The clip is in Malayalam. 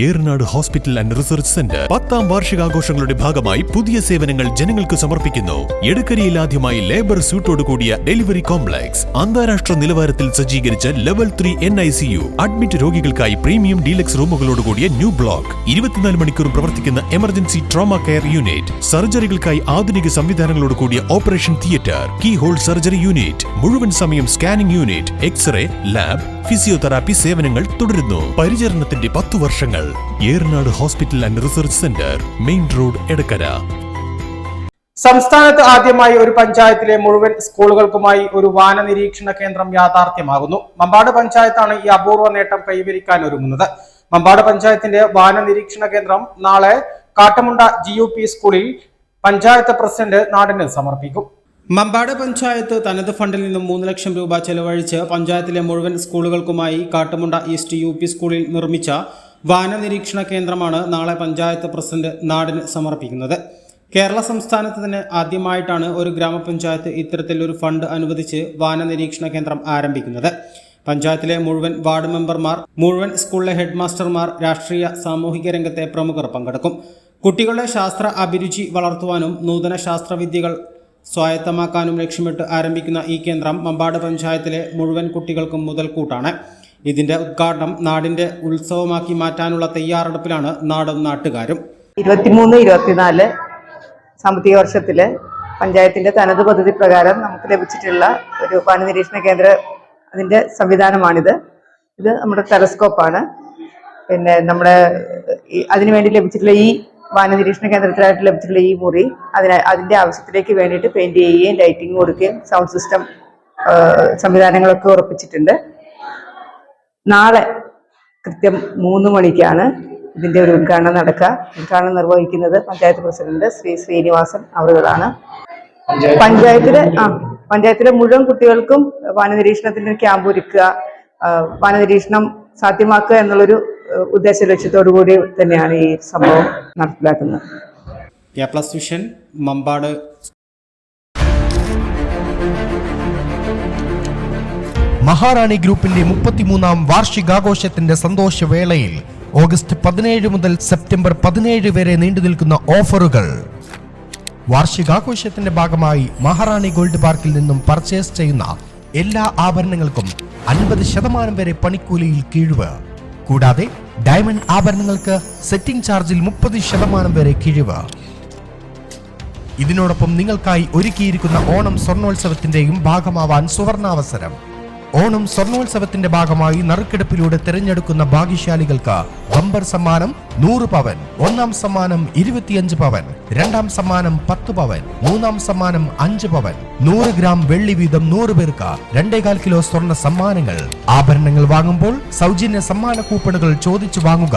Eranad hospital and research centre 10ാം വാർഷികാഘോഷങ്ങളുടെ ഭാഗമായി പുതിയ സേവനങ്ങൾ ജനങ്ങൾക്ക് സമർപ്പിക്കുന്നു. എടക്കരയിൽ ആദ്യമായി ലേബർ സ്യൂട്ടോട് കൂടിയ ഡെലിവറി കോംപ്ലക്സ്, അന്താരാഷ്ട്ര നിലവാരത്തിൽ സജ്ജീകരിച്ച ലെവൽ 3 NICU, അഡ്മിറ്റ് രോഗികൾക്കായി പ്രീമിയം ഡീലക്സ് റൂമുകളോട് കൂടിയ ന്യൂ ബ്ലോക്ക്, 24 മണിക്കൂറും പ്രവർത്തിക്കുന്ന എമർജൻസി ട്രോമ കെയർ യൂണിറ്റ്, സർജറികൾക്കായി ആധുനിക സംവിധാനങ്ങളോട് കൂടിയ operation theatre, keyhole surgery unit, മുഴുവൻ സമയം scanning unit, X-ray, lab, physiotherapy സേവനങ്ങൾ തുടരുന്നു. പരിചരണത്തിന്റെ 10 വർഷങ്ങൾ. Eranad hospital and research centre, main road, Edakkara. സംസ്ഥാനത്ത് ആദ്യമായി ഒരു പഞ്ചായത്തിലെ മുഴുവൻ സ്കൂളുകൾക്കുമായി ഒരു വാന നിരീക്ഷണ കേന്ദ്രം യാഥാർത്ഥ്യമാകുന്നു. മമ്പാട് പഞ്ചായത്താണ് ഈ അപൂർവ നേട്ടം കൈവരിക്കാൻ ഒരുങ്ങുന്നത്. മമ്പാട് പഞ്ചായത്തിന്റെ വാന നിരീക്ഷണ കേന്ദ്രം നാളെ കാട്ടമുണ്ട GUP സ്കൂളിൽ പഞ്ചായത്ത് പ്രസിഡന്റ് നാടിന് സമർപ്പിക്കും. മമ്പാട് പഞ്ചായത്ത് തനത് ഫണ്ടിൽ നിന്നും 3 ലക്ഷം രൂപ ചെലവഴിച്ച് പഞ്ചായത്തിലെ മുഴുവൻ സ്കൂളുകൾക്കുമായി കാട്ടമുണ്ട ഈസ്റ്റ് UP സ്കൂളിൽ നിർമ്മിച്ച വാന നിരീക്ഷണ കേന്ദ്രമാണ് നാളെ പഞ്ചായത്ത് പ്രസിഡന്റ് നാടിന് സമർപ്പിക്കുന്നത്. കേരള സംസ്ഥാനത്ത് തന്നെ ആദ്യമായിട്ടാണ് ഒരു ഗ്രാമപഞ്ചായത്ത് ഇത്തരത്തിലൊരു ഫണ്ട് അനുവദിച്ച് വാന നിരീക്ഷണ കേന്ദ്രം ആരംഭിക്കുന്നത്. പഞ്ചായത്തിലെ മുഴുവൻ വാർഡ് മെമ്പർമാർ, മുഴുവൻ സ്കൂളിലെ ഹെഡ് മാസ്റ്റർമാർ, രാഷ്ട്രീയ സാമൂഹിക രംഗത്തെ പ്രമുഖർ പങ്കെടുക്കും. കുട്ടികളുടെ ശാസ്ത്ര അഭിരുചി വളർത്തുവാനും നൂതന ശാസ്ത്രവിദ്യകൾ സ്വായത്തമാക്കാനും ലക്ഷ്യമിട്ട് ആരംഭിക്കുന്ന ഈ കേന്ദ്രം മമ്പാട് പഞ്ചായത്തിലെ മുഴുവൻ കുട്ടികൾക്കും മുതൽക്കൂട്ടാണ്. ഇതിന്റെ ഉദ്ഘാടനം നാടിന്റെ ഉത്സവമാക്കി മാറ്റാനുള്ള തയ്യാറെടുപ്പിലാണ് നാടും നാട്ടുകാരും. 23-24 സാമ്പത്തിക വർഷത്തില് പഞ്ചായത്തിന്റെ തനത് പദ്ധതി പ്രകാരം നമുക്ക് ലഭിച്ചിട്ടുള്ള ഒരു വാന നിരീക്ഷണ കേന്ദ്ര അതിന്റെ സംവിധാനമാണിത്. ഇത് നമ്മുടെ ടെലസ്കോപ്പാണ്. പിന്നെ നമ്മുടെ അതിനുവേണ്ടി ലഭിച്ചിട്ടുള്ള ഈ വാന നിരീക്ഷണ കേന്ദ്രത്തിലായിട്ട് ലഭിച്ചിട്ടുള്ള ഈ മുറി അതിന്റെ ആവശ്യത്തിലേക്ക് വേണ്ടിയിട്ട് പെയിന്റ് ചെയ്യുകയും ലൈറ്റിംഗ് കൊടുക്കുകയും സൗണ്ട് സിസ്റ്റം സംവിധാനങ്ങളൊക്കെ ഉറപ്പിച്ചിട്ടുണ്ട്. നാളെ കൃത്യം 3 മണിക്കാണ് ഇതിന്റെ ഒരു ഉദ്ഘാടനം നടക്കുക. ഉദ്ഘാടനം നിർവഹിക്കുന്നത് പഞ്ചായത്ത് പ്രസിഡന്റ് ശ്രീ ശ്രീനിവാസൻ അവറുകളാണ്. പഞ്ചായത്തിലെ മുഴുവൻ കുട്ടികൾക്കും വാന നിരീക്ഷണത്തിന്റെ ക്യാമ്പ് ഒരുക്കുക, വാന നിരീക്ഷണം സാധ്യമാക്കുക എന്നുള്ളൊരു ഉദ്ദേശ ലക്ഷ്യത്തോടു കൂടി തന്നെയാണ് ഈ സംഭവം നടപ്പിലാക്കുന്നത്. വിഷൻ മമ്പാട്. മഹാറാണി ഗ്രൂപ്പിന്റെ 33ാം വാർഷികാഘോഷത്തിന്റെ സന്തോഷവേളയിൽ ഓഗസ്റ്റ് 17 മുതൽ സെപ്റ്റംബർ 17 വരെ നീണ്ടുനിൽക്കുന്ന ഓഫറുകൾ. വാർഷികാഘോഷത്തിന്റെ ഭാഗമായി മഹാറാണി ഗോൾഡ് പാർക്കിൽ നിന്നും പർച്ചേസ് ചെയ്യുന്ന എല്ലാ ആഭരണങ്ങൾക്കും 50% വരെ പണിക്കൂലിയിൽ കിഴിവ്. കൂടാതെ ഡയമണ്ട് ആഭരണങ്ങൾക്ക് സെറ്റിംഗ് ചാർജിൽ 30% വരെ കിഴിവ്. ഇതിനോടൊപ്പം നിങ്ങൾക്കായി ഒരുക്കിയിരിക്കുന്ന ഓണം സ്വർണോത്സവത്തിന്റെയും ഭാഗമാവാൻ സുവർണാവസരം. ഓണം സ്വർണോത്സവത്തിന്റെ ഭാഗമായി നറുക്കെടുപ്പിലൂടെ തിരഞ്ഞെടുക്കുന്ന ഭാഗ്യശാലികൾക്ക് ബമ്പർ സമ്മാനം 100 പവൻ, 1ാം സമ്മാനം 25 പവൻ, 2ാം സമ്മാനം 10 പവൻ, 3ാം സമ്മാനം 5 പവൻ, 100 ഗ്രാം വെള്ളി വീതം 100 പേർക്ക് 2.25 കിലോ സ്വർണ്ണ സമ്മാനങ്ങൾ. ആഭരണങ്ങൾ വാങ്ങുമ്പോൾ സൗജന്യ സമ്മാന കൂപ്പണുകൾ ചോദിച്ചു വാങ്ങുക.